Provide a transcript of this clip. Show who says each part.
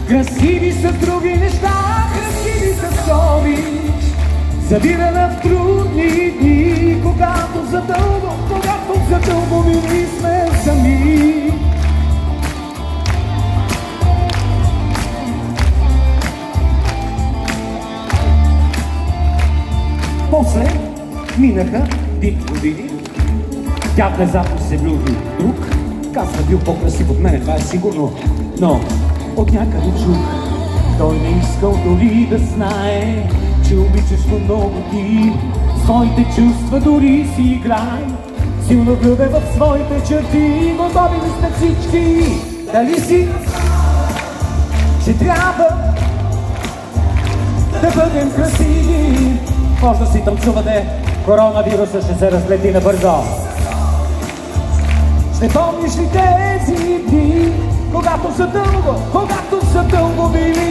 Speaker 1: Красиви са други неща, красиви са обич. Завирана в трудни дни, когато задълго били сме сами. После минаха дни години. Тя внезапно се влюби друг. Казва, бил по-красив от мене, това е сигурно. Но от някъде чух, той не искал дори да знае, че обичаш го много ти. Своите чувства дори си играй, силно влюбен в своите черти. Готови ли сте всички? Дали си, че трябва да бъдем красиви? Може да си танцувате, коронавируса ще се разлети набързо. Ще помниш ли тези дни, когато са дълго били